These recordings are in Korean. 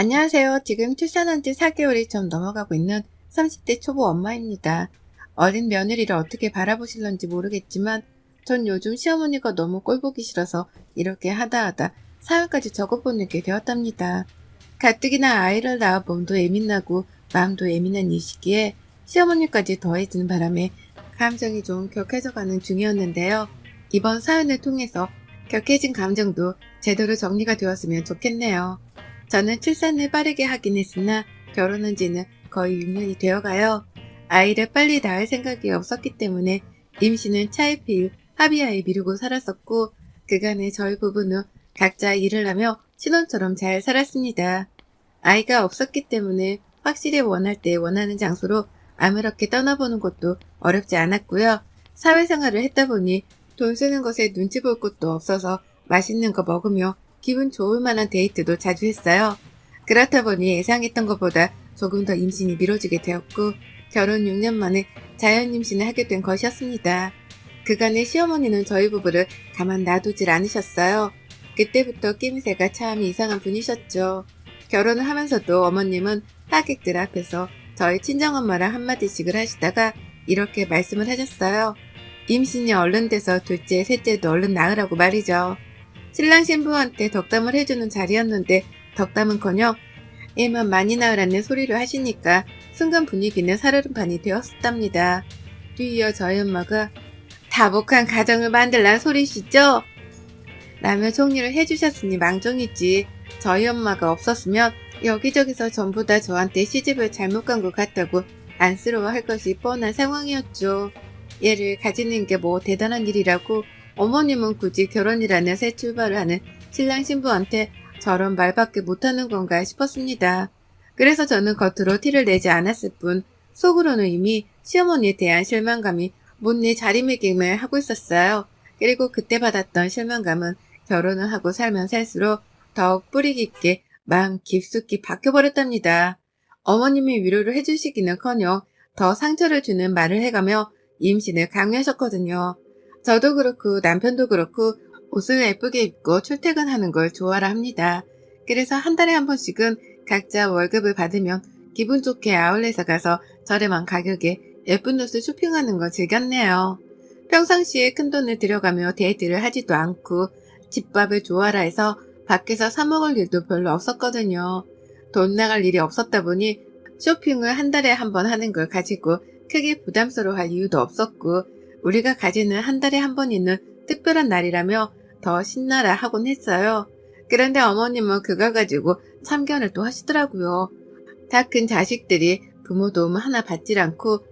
안녕하세요. 지금 출산한 지 4개월이 좀 넘어가고 있는 30대 초보 엄마입니다. 어린 며느리를 어떻게 바라보실런지 모르겠지만 전 요즘 시어머니가 너무 꼴보기 싫어서 이렇게 하다 사연까지 적어보내게 되었답니다. 가뜩이나 아이를 낳아 몸도 예민하고 마음도 예민한 이 시기에 시어머니까지 더해지는 바람에 감정이 좀 격해져가는 중이었는데요. 이번 사연을 통해서 격해진 감정도 제대로 정리가 되었으면 좋겠네요. 저는 출산을 빠르게 하긴 했으나 결혼한 지는 거의 6년이 되어가요. 아이를 빨리 낳을 생각이 없었기 때문에 임신은 차일피일 합의하에 미루고 살았었고 그간에 저희 부부는 각자 일을 하며 신혼처럼 잘 살았습니다. 아이가 없었기 때문에 확실히 원할 때 원하는 장소로 아무렇게 떠나보는 것도 어렵지 않았고요. 사회생활을 했다 보니 돈 쓰는 것에 눈치 볼 것도 없어서 맛있는 거 먹으며 기분 좋을 만한 데이트도 자주 했어요. 그렇다 보니 예상했던 것보다 조금 더 임신이 미뤄지게 되었고 결혼 6년 만에 자연 임신을 하게 된 것이었습니다. 그간의 시어머니는 저희 부부를 가만 놔두질 않으셨어요. 그때부터 낌새가 참 이상한 분이셨죠. 결혼을 하면서도 어머님은 하객들 앞에서 저희 친정엄마랑 한마디씩을 하시다가 이렇게 말씀을 하셨어요. 임신이 얼른 돼서 둘째, 셋째도 얼른 낳으라고 말이죠. 신랑 신부한테 덕담을 해주는 자리였는데 덕담은커녕 애만 많이 낳으라는 소리를 하시니까 순간 분위기는 살얼음판이 되었답니다. 뒤이어 저희 엄마가 다복한 가정을 만들란 소리시죠? 라며 정리를 해주셨으니 망정이지. 저희 엄마가 없었으면 여기저기서 전부 다 저한테 시집을 잘못 간 것 같다고 안쓰러워할 것이 뻔한 상황이었죠. 얘를 가지는 게 뭐 대단한 일이라고 어머님은 굳이 결혼이라는 새 출발을 하는 신랑 신부한테 저런 말밖에 못하는 건가 싶었습니다. 그래서 저는 겉으로 티를 내지 않았을 뿐 속으로는 이미 시어머니에 대한 실망감이 못내 자리매김을 하고 있었어요. 그리고 그때 받았던 실망감은 결혼을 하고 살면 살수록 더욱 뿌리 깊게 마음 깊숙이 박혀버렸답니다. 어머님이 위로를 해주시기는커녕 더 상처를 주는 말을 해가며 임신을 강요하셨거든요. 저도 그렇고 남편도 그렇고 옷을 예쁘게 입고 출퇴근하는 걸 좋아라 합니다. 그래서 한 달에 한 번씩은 각자 월급을 받으면 기분 좋게 아울렛에 가서 저렴한 가격에 예쁜 옷을 쇼핑하는 걸 즐겼네요. 평상시에 큰돈을 들여가며 데이트를 하지도 않고 집밥을 좋아라 해서 밖에서 사 먹을 일도 별로 없었거든요. 돈 나갈 일이 없었다 보니 쇼핑을 한 달에 한 번 하는 걸 가지고 크게 부담스러워할 이유도 없었고 우리가 가지는 한 달에 한 번 있는 특별한 날이라며 더 신나라 하곤 했어요. 그런데 어머님은 그걸 가지고 참견을 또 하시더라고요. 다 큰 자식들이 부모 도움 하나 받질 않고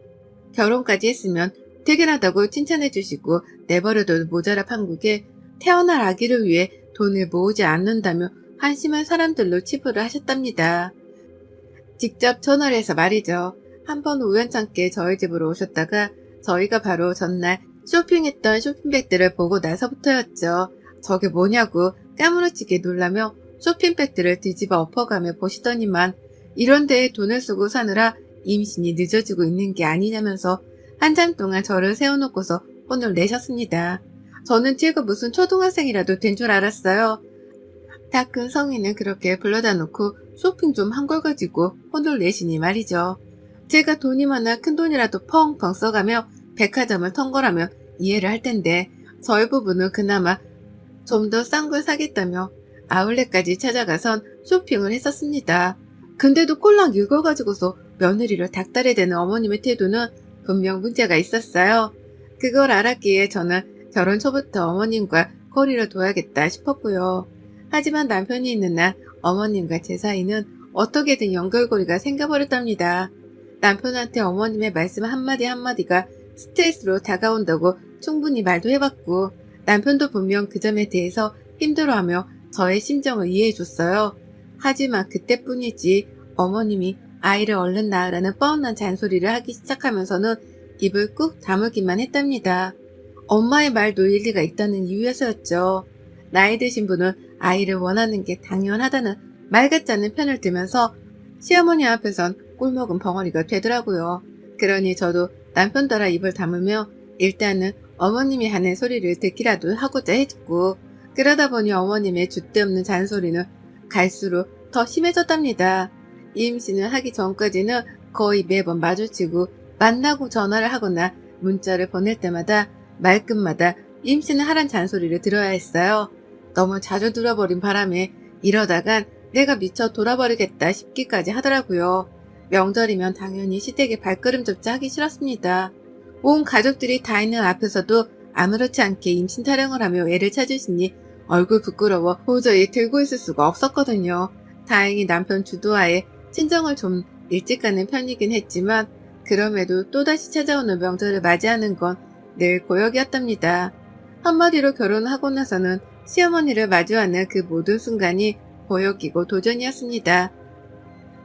결혼까지 했으면 퇴근하다고 칭찬해 주시고 내버려둬도 모자라 판국에 태어날 아기를 위해 돈을 모으지 않는다며 한심한 사람들로 치부를 하셨답니다. 직접 전화를 해서 말이죠. 한번 우연찮게 저희 집으로 오셨다가 저희가 바로 전날 쇼핑했던 쇼핑백들을 보고 나서부터였죠. 저게 뭐냐고 까무러치게 놀라며 쇼핑백들을 뒤집어 엎어가며 보시더니만 이런 데에 돈을 쓰고 사느라 임신이 늦어지고 있는 게 아니냐면서 한참 동안 저를 세워놓고서 혼을 내셨습니다. 저는 제가 무슨 초등학생이라도 된 줄 알았어요. 다 큰 성인은 그렇게 불러다 놓고 쇼핑 좀 한 걸 가지고 혼을 내시니 말이죠. 제가 돈이 많아 큰 돈이라도 펑펑 써가며 백화점을 턴 거라면 이해를 할 텐데 저희 부부는 그나마 좀 더 싼 걸 사겠다며 아울렛까지 찾아가선 쇼핑을 했었습니다. 근데도 꼴랑 이걸 가지고서 며느리를 닥달해대는 어머님의 태도는 분명 문제가 있었어요. 그걸 알았기에 저는 결혼 초부터 어머님과 거리를 둬야겠다 싶었고요. 하지만 남편이 있는 날 어머님과 제 사이는 어떻게든 연결고리가 생겨버렸답니다. 남편한테 어머님의 말씀 한마디 한마디가 스트레스로 다가온다고 충분히 말도 해봤고 남편도 분명 그 점에 대해서 힘들어하며 저의 심정을 이해해줬어요. 하지만 그때뿐이지 어머님이 아이를 얼른 낳으라는 뻔한 잔소리를 하기 시작하면서는 입을 꾹 다물기만 했답니다. 엄마의 말도 일리가 있다는 이유에서였죠. 나이 드신 분은 아이를 원하는 게 당연하다는 말 같지 않은 편을 들면서 시어머니 앞에선 꿀먹은 벙어리가 되더라고요. 그러니 저도 남편 따라 입을 다물며 일단은 어머님이 하는 소리를 듣기라도 하고자 했고 그러다 보니 어머님의 줏대없는 잔소리는 갈수록 더 심해졌답니다. 임신을 하기 전까지는 거의 매번 마주치고 만나고 전화를 하거나 문자를 보낼 때마다 말끝마다 임신을 하란 잔소리를 들어야 했어요. 너무 자주 들어버린 바람에 이러다간 내가 미쳐 돌아버리겠다 싶기까지 하더라고요. 명절이면 당연히 시댁에 발걸음조차 하기 싫었습니다. 온 가족들이 다 있는 앞에서도 아무렇지 않게 임신 타령을 하며 애를 찾으시니 얼굴 부끄러워 도저히 들고 있을 수가 없었거든요. 다행히 남편 주도하에 친정을 좀 일찍 가는 편이긴 했지만 그럼에도 또다시 찾아오는 명절을 맞이하는 건 늘 고역이었답니다. 한마디로 결혼하고 나서는 시어머니를 마주하는 그 모든 순간이 고역이고 도전이었습니다.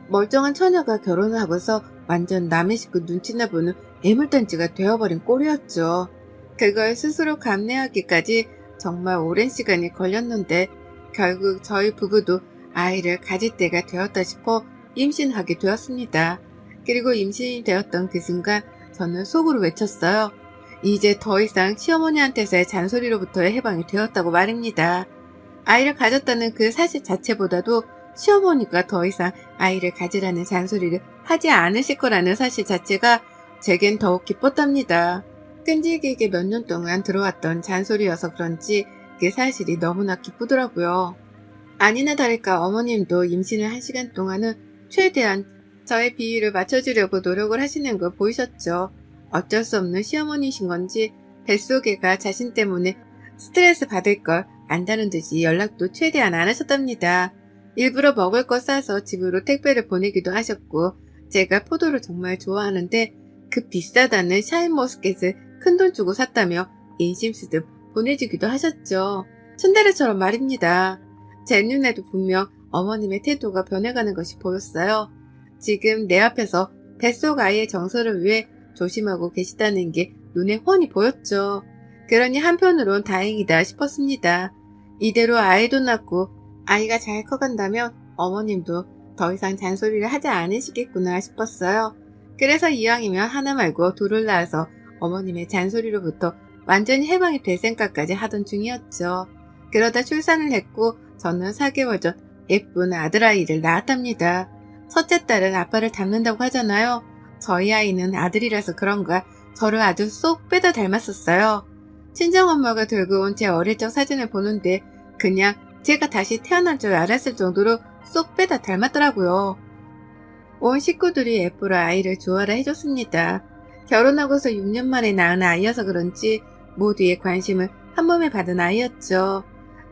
멀쩡한 처녀가 결혼을 하고서 완전 남의 식구 눈치나 보는 애물단지가 되어버린 꼴이었죠. 그걸 스스로 감내하기까지 정말 오랜 시간이 걸렸는데 결국 저희 부부도 아이를 가질 때가 되었다 싶어 임신하게 되었습니다. 그리고 임신이 되었던 그 순간 저는 속으로 외쳤어요. 이제 더 이상 시어머니한테서의 잔소리로부터의 해방이 되었다고 말입니다. 아이를 가졌다는 그 사실 자체보다도 시어머니가 더 이상 아이를 가지라는 잔소리를 하지 않으실 거라는 사실 자체가 제겐 더욱 기뻤답니다. 끈질기게 몇 년 동안 들어왔던 잔소리여서 그런지 그 사실이 너무나 기쁘더라고요. 아니나 다를까 어머님도 임신을 한 시간 동안은 최대한 저의 비위를 맞춰주려고 노력을 하시는 거 보이셨죠. 어쩔 수 없는 시어머니이신 건지 뱃속애가 자신 때문에 스트레스 받을 걸 안다는 듯이 연락도 최대한 안 하셨답니다. 일부러 먹을 거 싸서 집으로 택배를 보내기도 하셨고 제가 포도를 정말 좋아하는데 그 비싸다는 샤인머스켓을 큰돈 주고 샀다며 인심 쓰듯 보내주기도 하셨죠. 츤데레처럼 말입니다. 제 눈에도 분명 어머님의 태도가 변해가는 것이 보였어요. 지금 내 앞에서 뱃속 아이의 정서를 위해 조심하고 계시다는 게 눈에 훤히 보였죠. 그러니 한편으론 다행이다 싶었습니다. 이대로 아이도 낳고 아이가 잘 커간다면 어머님도 더 이상 잔소리를 하지 않으시겠구나 싶었어요. 그래서 이왕이면 하나 말고 둘을 낳아서 어머님의 잔소리로부터 완전히 해방이 될 생각까지 하던 중이었죠. 그러다 출산을 했고 저는 4개월 전 예쁜 아들아이를 낳았답니다. 첫째 딸은 아빠를 닮는다고 하잖아요. 저희 아이는 아들이라서 그런가 저를 아주 쏙 빼다 닮았었어요. 친정엄마가 들고 온 제 어릴 적 사진을 보는데 그냥 제가 다시 태어난 줄 알았을 정도로 쏙 빼다 닮았더라고요. 온 식구들이 예쁘라 아이를 좋아라 해줬습니다. 결혼하고서 6년 만에 낳은 아이여서 그런지 모두의 관심을 한 몸에 받은 아이였죠.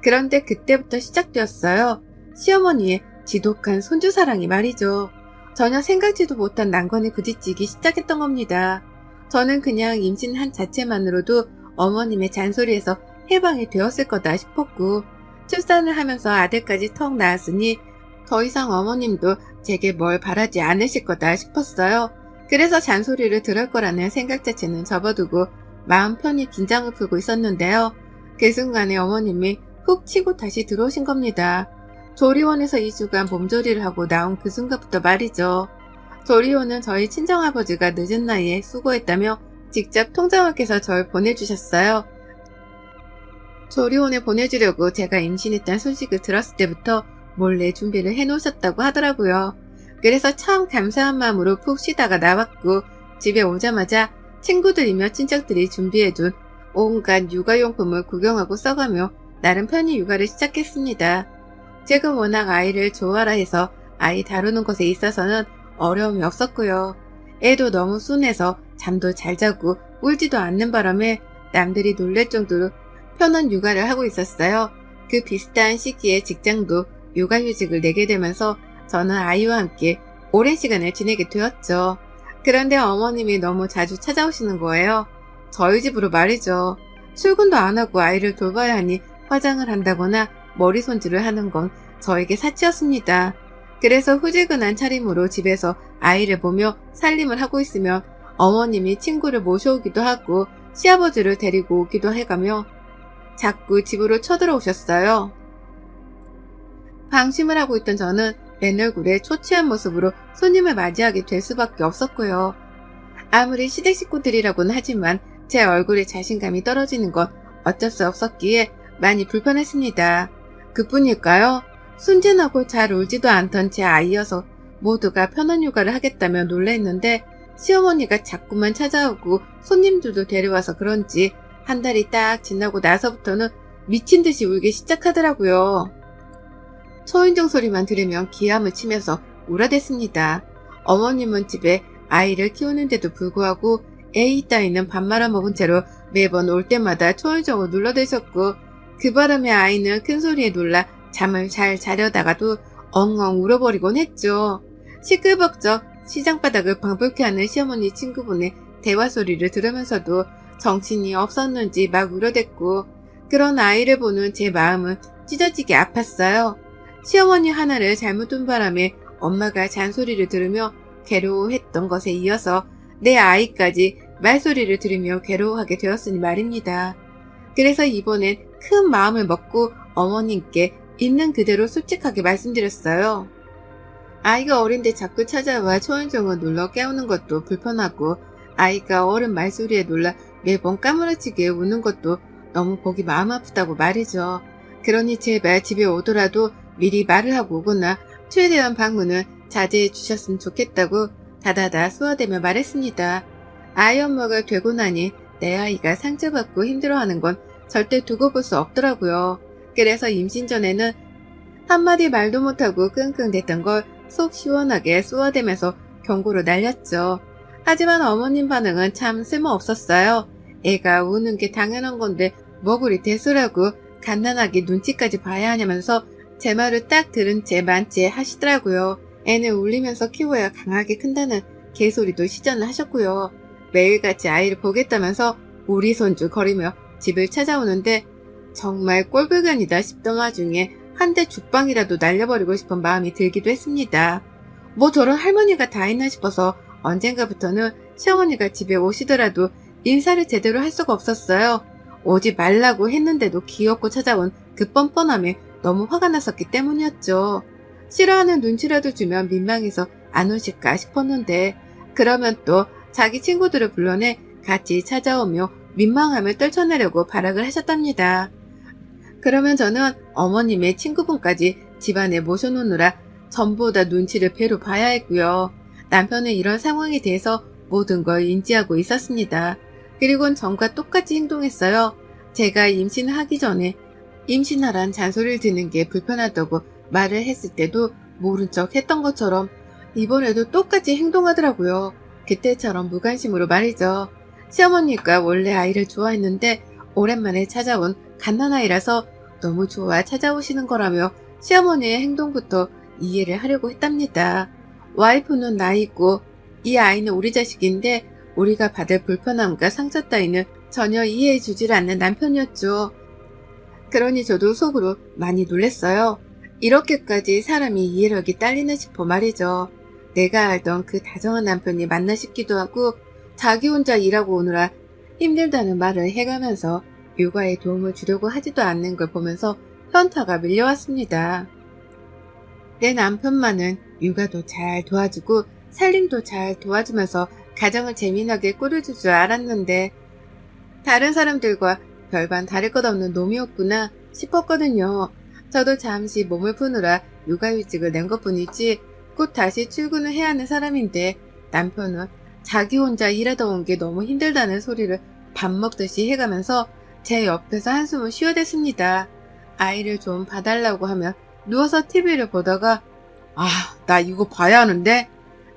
그런데 그때부터 시작되었어요. 시어머니의 지독한 손주사랑이 말이죠. 전혀 생각지도 못한 난관에 부딪히기 시작했던 겁니다. 저는 그냥 임신한 자체만으로도 어머님의 잔소리에서 해방이 되었을 거다 싶었고 출산을 하면서 아들까지 턱 낳았으니 더 이상 어머님도 제게 뭘 바라지 않으실 거다 싶었어요. 그래서 잔소리를 들을 거라는 생각 자체는 접어두고 마음 편히 긴장을 풀고 있었는데요. 그 순간에 어머님이 훅 치고 다시 들어오신 겁니다. 조리원에서 2주간 몸조리를 하고 나온 그 순간부터 말이죠. 조리원은 저희 친정아버지가 늦은 나이에 수고했다며 직접 통장학께서 절 보내주셨어요. 조리원에 보내주려고 제가 임신했다는 소식을 들었을 때부터 몰래 준비를 해놓으셨다고 하더라고요. 그래서 참 감사한 마음으로 푹 쉬다가 나왔고 집에 오자마자 친구들이며 친척들이 준비해둔 온갖 육아용품을 구경하고 써가며 나름 편히 육아를 시작했습니다. 제가 워낙 아이를 좋아라 해서 아이 다루는 것에 있어서는 어려움이 없었고요. 애도 너무 순해서 잠도 잘 자고 울지도 않는 바람에 남들이 놀랄 정도로 편한 육아를 하고 있었어요. 그 비슷한 시기에 직장도 육아휴직을 내게 되면서 저는 아이와 함께 오랜 시간을 지내게 되었죠. 그런데 어머님이 너무 자주 찾아오시는 거예요. 저희 집으로 말이죠. 출근도 안 하고 아이를 돌봐야 하니 화장을 한다거나 머리 손질을 하는 건 저에게 사치였습니다. 그래서 후지근한 차림으로 집에서 아이를 보며 살림을 하고 있으면 어머님이 친구를 모셔오기도 하고 시아버지를 데리고 오기도 해가며 자꾸 집으로 쳐들어오셨어요. 방심을 하고 있던 저는 맨 얼굴에 초췌한 모습으로 손님을 맞이하게 될 수밖에 없었고요. 아무리 시댁 식구들이라고는 하지만 제 얼굴에 자신감이 떨어지는 건 어쩔 수 없었기에 많이 불편했습니다. 그뿐일까요? 순진하고 잘 울지도 않던 제 아이여서 모두가 편한 휴가를 하겠다며 놀랬는데 시어머니가 자꾸만 찾아오고 손님들도 데려와서 그런지 한 달이 딱 지나고 나서부터는 미친 듯이 울기 시작하더라고요. 초인종 소리만 들으면 기함을 치면서 울어댔습니다. 어머님은 집에 아이를 키우는데도 불구하고 애이 따위는 밥 말아먹은 채로 매번 올 때마다 초인종을 눌러대셨고 그 바람에 아이는 큰 소리에 놀라 잠을 잘 자려다가도 엉엉 울어버리곤 했죠. 시끌벅적 시장바닥을 방불케 하는 시어머니 친구분의 대화 소리를 들으면서도 정신이 없었는지 막 울어댔고 그런 아이를 보는 제 마음은 찢어지게 아팠어요. 시어머니 하나를 잘못 둔 바람에 엄마가 잔소리를 들으며 괴로워했던 것에 이어서 내 아이까지 말소리를 들으며 괴로워하게 되었으니 말입니다. 그래서 이번엔 큰 마음을 먹고 어머님께 있는 그대로 솔직하게 말씀드렸어요. 아이가 어린데 자꾸 찾아와 초인종을 눌러 깨우는 것도 불편하고 아이가 어른 말소리에 놀라 매번 까무러치게 우는 것도 너무 보기 마음 아프다고 말이죠. 그러니 제발 집에 오더라도 미리 말을 하고 오거나 최대한 방문을 자제해 주셨으면 좋겠다고 다다다 소화되며 말했습니다. 아이 엄마가 되고 나니 내 아이가 상처받고 힘들어하는 건 절대 두고 볼 수 없더라고요. 그래서 임신 전에는 한마디 말도 못하고 끙끙댔던 걸 속 시원하게 쏘아대면서 경고로 날렸죠. 하지만 어머님 반응은 참 쓸모없었어요. 애가 우는 게 당연한 건데 뭐 그리 대수라고 갓난아기 눈치까지 봐야 하냐면서 제 말을 딱 들은 채 만취 하시더라고요. 애는 울리면서 키워야 강하게 큰다는 개소리도 시전을 하셨고요. 매일같이 아이를 보겠다면서 우리 손주 거리며 집을 찾아오는데 정말 꼴불견이다 싶던 와중에 한 대 죽방이라도 날려버리고 싶은 마음이 들기도 했습니다. 뭐 저런 할머니가 다 있나 싶어서 언젠가부터는 시어머니가 집에 오시더라도 인사를 제대로 할 수가 없었어요. 오지 말라고 했는데도 귀엽고 찾아온 그 뻔뻔함에 너무 화가 났었기 때문이었죠. 싫어하는 눈치라도 주면 민망해서 안 오실까 싶었는데 그러면 또 자기 친구들을 불러내 같이 찾아오며 민망함을 떨쳐내려고 발악을 하셨답니다. 그러면 저는 어머님의 친구분까지 집안에 모셔놓느라 전보다 눈치를 배로 봐야 했고요. 남편은 이런 상황에 대해서 모든 걸 인지하고 있었습니다. 그리고는 전과 똑같이 행동했어요. 제가 임신을 하기 전에 임신하란 잔소리를 듣는 게 불편하다고 말을 했을 때도 모른 척 했던 것처럼 이번에도 똑같이 행동하더라고요. 그때처럼 무관심으로 말이죠. 시어머니가 원래 아이를 좋아했는데 오랜만에 찾아온 갓난아이라서 너무 좋아 찾아오시는 거라며 시어머니의 행동부터 이해를 하려고 했답니다. 와이프는 나이고 이 아이는 우리 자식인데 우리가 받을 불편함과 상처 따위는 전혀 이해해 주질 않는 남편이었죠. 그러니 저도 속으로 많이 놀랬어요. 이렇게까지 사람이 이해력이 딸리나 싶어 말이죠. 내가 알던 그 다정한 남편이 맞나 싶기도 하고 자기 혼자 일하고 오느라 힘들다는 말을 해가면서 육아에 도움을 주려고 하지도 않는 걸 보면서 현타가 밀려왔습니다. 내 남편만은 육아도 잘 도와주고 살림도 잘 도와주면서 가정을 재미나게 꾸려줄 줄 알았는데 다른 사람들과 별반 다를 것 없는 놈이었구나 싶었거든요. 저도 잠시 몸을 푸느라 육아휴직을 낸 것뿐이지 곧 다시 출근을 해야 하는 사람인데 남편은 자기 혼자 일하다 온 게 너무 힘들다는 소리를 밥 먹듯이 해가면서 제 옆에서 한숨을 쉬어댔습니다. 아이를 좀 봐달라고 하면 누워서 TV를 보다가 나 이거 봐야 하는데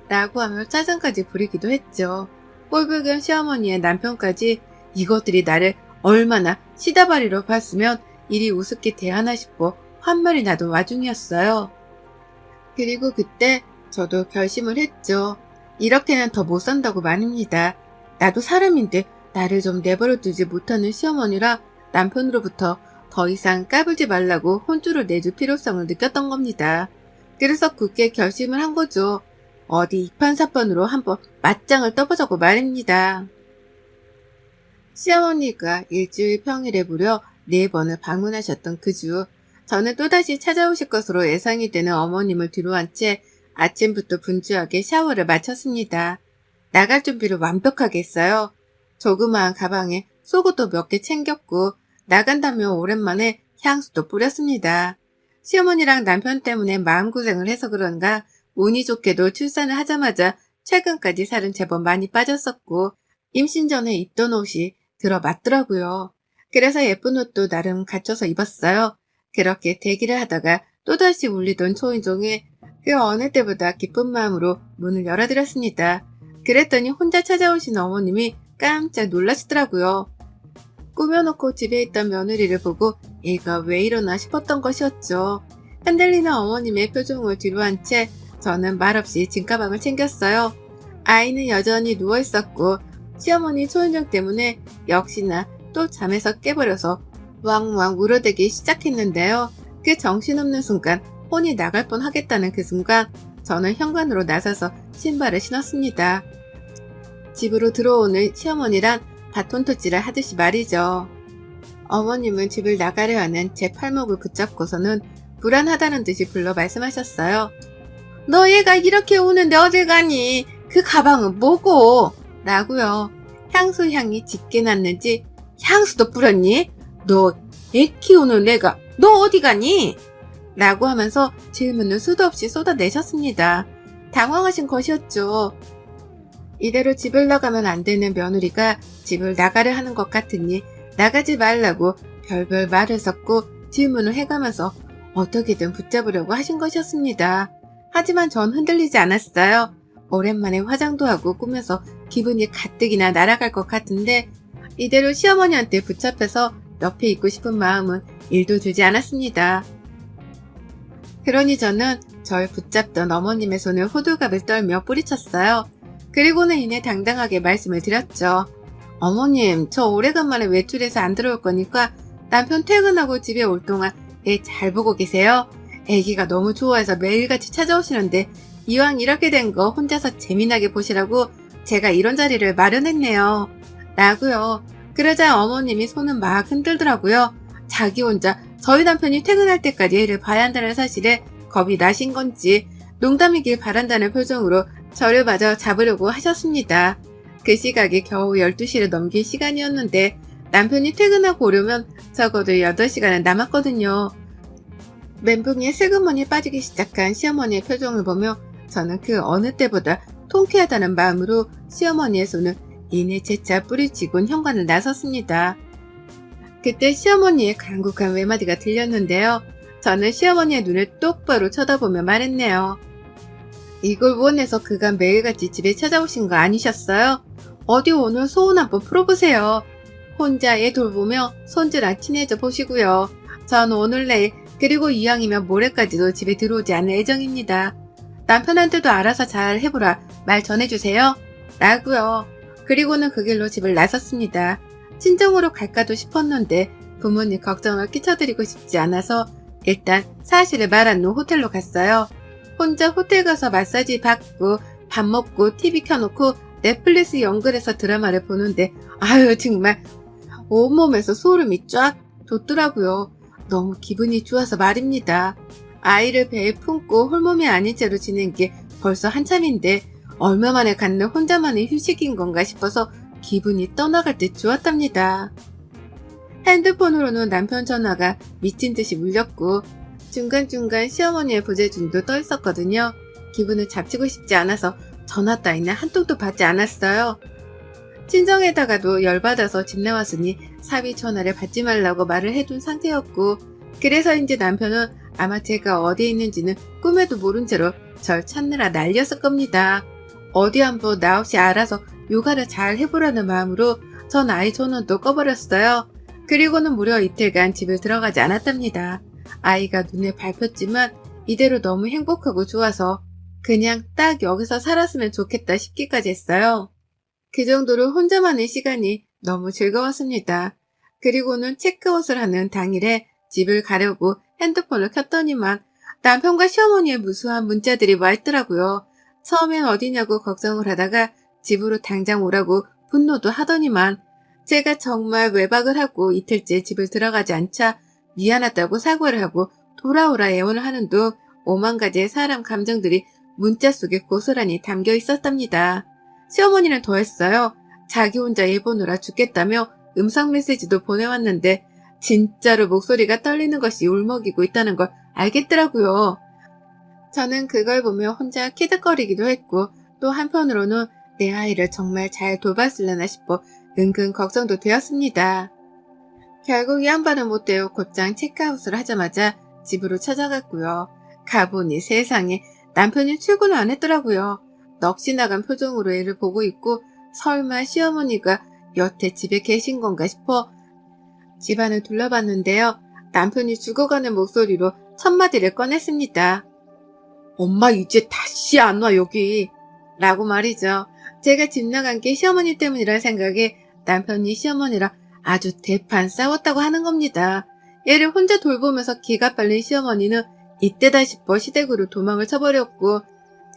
라고 하며 짜증까지 부리기도 했죠. 꼴불견 시어머니의 남편까지 이것들이 나를 얼마나 시다바리로 봤으면 이리 우습게 대하나 싶어 환멸이 나던 와중이었어요. 그리고 그때 저도 결심을 했죠. 이렇게는 더 못 산다고 말입니다. 나도 사람인데 나를 좀 내버려 두지 못하는 시어머니라 남편으로부터 더 이상 까불지 말라고 혼쭐을 내줄 필요성을 느꼈던 겁니다. 그래서 굳게 결심을 한 거죠. 어디 이판사판으로 한번 맞짱을 떠보자고 말입니다. 시어머니가 일주일 평일에 무려 4번을 방문하셨던 그 주, 저는 또다시 찾아오실 것으로 예상이 되는 어머님을 뒤로한 채 아침부터 분주하게 샤워를 마쳤습니다. 나갈 준비를 완벽하게 했어요. 조그마한 가방에 속옷도 몇 개 챙겼고 나간다며 오랜만에 향수도 뿌렸습니다. 시어머니랑 남편 때문에 마음고생을 해서 그런가 운이 좋게도 출산을 하자마자 최근까지 살은 제법 많이 빠졌었고 임신 전에 입던 옷이 들어맞더라고요. 그래서 예쁜 옷도 나름 갖춰서 입었어요. 그렇게 대기를 하다가 또다시 울리던 초인종에 그 어느 때보다 기쁜 마음으로 문을 열어드렸습니다. 그랬더니 혼자 찾아오신 어머님이 깜짝 놀라시더라고요. 꾸며놓고 집에 있던 며느리를 보고 얘가 왜 이러나 싶었던 것이었죠. 흔들리는 어머님의 표정을 뒤로한 채 저는 말없이 짐가방을 챙겼어요. 아이는 여전히 누워있었고 시어머니 초인종 때문에 역시나 또 잠에서 깨버려서 왕왕 울어대기 시작했는데요. 그 정신없는 순간 혼이 나갈 뻔 하겠다는 그 순간 저는 현관으로 나서서 신발을 신었습니다. 집으로 들어오는 시어머니란 바톤터치를 하듯이 말이죠. 어머님은 집을 나가려 하는 제 팔목을 붙잡고서는 불안하다는 듯이 불러 말씀하셨어요. 너 얘가 이렇게 우는데 어딜 가니? 그 가방은 뭐고? 라고요. 향수 향이 짙게 났는지 향수도 뿌렸니? 너 애 키우는 애가 너 어디 가니? 라고 하면서 질문을 수도 없이 쏟아내셨습니다. 당황하신 것이었죠. 이대로 집을 나가면 안 되는 며느리가 집을 나가려 하는 것 같으니 나가지 말라고 별별 말을 섞고 질문을 해가면서 어떻게든 붙잡으려고 하신 것이었습니다. 하지만 전 흔들리지 않았어요. 오랜만에 화장도 하고 꾸며서 기분이 가뜩이나 날아갈 것 같은데 이대로 시어머니한테 붙잡혀서 옆에 있고 싶은 마음은 1도 들지 않았습니다. 그러니 저는 절 붙잡던 어머님의 손을 호들갑을 떨며 뿌리쳤어요. 그리고는 이내 당당하게 말씀을 드렸죠. 어머님, 저 오래간만에 외출해서 안 들어올 거니까 남편 퇴근하고 집에 올 동안 애 잘 보고 계세요. 애기가 너무 좋아해서 매일같이 찾아오시는데 이왕 이렇게 된 거 혼자서 재미나게 보시라고 제가 이런 자리를 마련했네요. 라고요. 그러자 어머님이 손은 막 흔들더라고요. 자기 혼자 저희 남편이 퇴근할 때까지 애를 봐야 한다는 사실에 겁이 나신 건지 농담이길 바란다는 표정으로 저를 마저 잡으려고 하셨습니다. 그 시각이 겨우 12시를 넘긴 시간이었는데 남편이 퇴근하고 오려면 적어도 8시간은 남았거든요. 멘붕에 슬그머니 빠지기 시작한 시어머니의 표정을 보며 저는 그 어느 때보다 통쾌하다는 마음으로 시어머니의 손을 이내 재차 뿌리치곤 현관을 나섰습니다. 그때 시어머니의 간곡한 외마디가 들렸는데요. 저는 시어머니의 눈을 똑바로 쳐다보며 말했네요. 이걸 원해서 그간 매일같이 집에 찾아오신 거 아니셨어요? 어디 오늘 소원 한번 풀어보세요. 혼자 애 돌보며 손주랑 친해져 보시고요. 전 오늘 내일 그리고 이왕이면 모레까지도 집에 들어오지 않을 예정입니다. 남편한테도 알아서 잘 해보라 말 전해주세요. 라고요. 그리고는 그 길로 집을 나섰습니다. 친정으로 갈까도 싶었는데 부모님 걱정을 끼쳐드리고 싶지 않아서 일단 사실을 말한 후 호텔로 갔어요. 혼자 호텔 가서 마사지 받고 밥 먹고 TV 켜놓고 넷플릭스 연결해서 드라마를 보는데 아유 정말 온몸에서 소름이 쫙 돋더라고요. 너무 기분이 좋아서 말입니다. 아이를 배에 품고 홀몸이 아닌 채로 지낸 게 벌써 한참인데 얼마 만에 갖는 혼자만의 휴식인 건가 싶어서 기분이 떠나갈 듯 좋았답니다. 핸드폰으로는 남편 전화가 미친 듯이 울렸고 중간중간 시어머니의 부재중도 떠 있었거든요. 기분을 잡치고 싶지 않아서 전화 따위는 한 통도 받지 않았어요. 친정에다가도 열받아서 집 나왔으니 사위 전화를 받지 말라고 말을 해둔 상태였고 그래서인지 남편은 아마 제가 어디에 있는지는 꿈에도 모른 채로 절 찾느라 난리였을 겁니다. 어디 한번 나 없이 알아서 육아를 잘 해보라는 마음으로 전 아이 전원도 꺼버렸어요. 그리고는 무려 이틀간 집을 들어가지 않았답니다. 아이가 눈에 밟혔지만 이대로 너무 행복하고 좋아서 그냥 딱 여기서 살았으면 좋겠다 싶기까지 했어요. 그 정도로 혼자만의 시간이 너무 즐거웠습니다. 그리고는 체크아웃을 하는 당일에 집을 가려고 핸드폰을 켰더니만 남편과 시어머니의 무수한 문자들이 와 있더라고요. 처음엔 어디냐고 걱정을 하다가 집으로 당장 오라고 분노도 하더니만 제가 정말 외박을 하고 이틀째 집을 들어가지 않자 미안하다고 사과를 하고 돌아오라 애원을 하는 둥 5만 가지의 사람 감정들이 문자 속에 고스란히 담겨 있었답니다. 시어머니는 더했어요. 자기 혼자 일 보느라 죽겠다며 음성 메시지도 보내왔는데 진짜로 목소리가 떨리는 것이 울먹이고 있다는 걸 알겠더라고요. 저는 그걸 보며 혼자 키득거리기도 했고 또 한편으로는 내 아이를 정말 잘 돌봤을려나 싶어 은근 걱정도 되었습니다. 결국 이 양반은 못 되어 곧장 체크아웃을 하자마자 집으로 찾아갔고요. 가보니 세상에 남편이 출근을 안 했더라고요. 넋이 나간 표정으로 애를 보고 있고 설마 시어머니가 여태 집에 계신 건가 싶어 집안을 둘러봤는데요. 남편이 죽어가는 목소리로 첫마디를 꺼냈습니다. 엄마 이제 다시 안 와 여기 라고 말이죠. 제가 집 나간 게 시어머니 때문이라 생각에 남편이 시어머니랑 아주 대판 싸웠다고 하는 겁니다. 애를 혼자 돌보면서 기가 빨린 시어머니는 이때다 싶어 시댁으로 도망을 쳐버렸고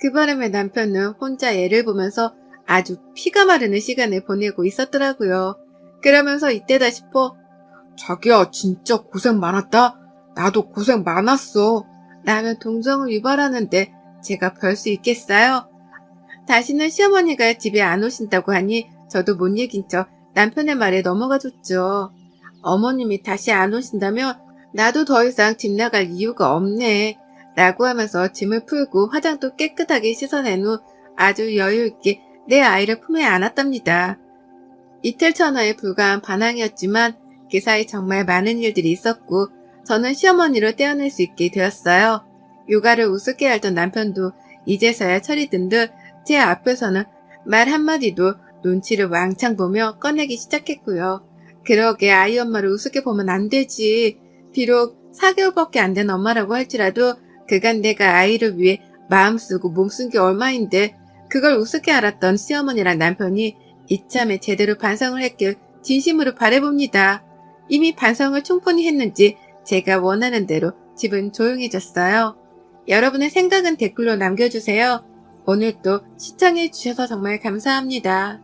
그 바람에 남편은 혼자 애를 보면서 아주 피가 마르는 시간을 보내고 있었더라고요. 그러면서 이때다 싶어 자기야 진짜 고생 많았다. 나도 고생 많았어. 라며 동정을 유발하는데 제가 별 수 있겠어요? 다시는 시어머니가 집에 안 오신다고 하니 저도 못 이긴 척 남편의 말에 넘어가줬죠. 어머님이 다시 안 오신다면 나도 더 이상 집 나갈 이유가 없네. 라고 하면서 짐을 풀고 화장도 깨끗하게 씻어낸 후 아주 여유있게 내 아이를 품에 안았답니다. 이틀 전화에 불과한 반항이었지만 그 사이 정말 많은 일들이 있었고 저는 시어머니를 떼어낼 수 있게 되었어요. 육아를 우습게 알던 남편도 이제서야 철이 든 듯 제 앞에서는 말 한마디도 눈치를 왕창 보며 꺼내기 시작했고요. 그러게 아이 엄마를 우습게 보면 안 되지. 비록 4개월밖에 안 된 엄마라고 할지라도 그간 내가 아이를 위해 마음 쓰고 몸 쓴 게 얼마인데 그걸 우습게 알았던 시어머니랑 남편이 이참에 제대로 반성을 했길 진심으로 바라봅니다. 이미 반성을 충분히 했는지 제가 원하는 대로 집은 조용해졌어요. 여러분의 생각은 댓글로 남겨주세요. 오늘도 시청해주셔서 정말 감사합니다.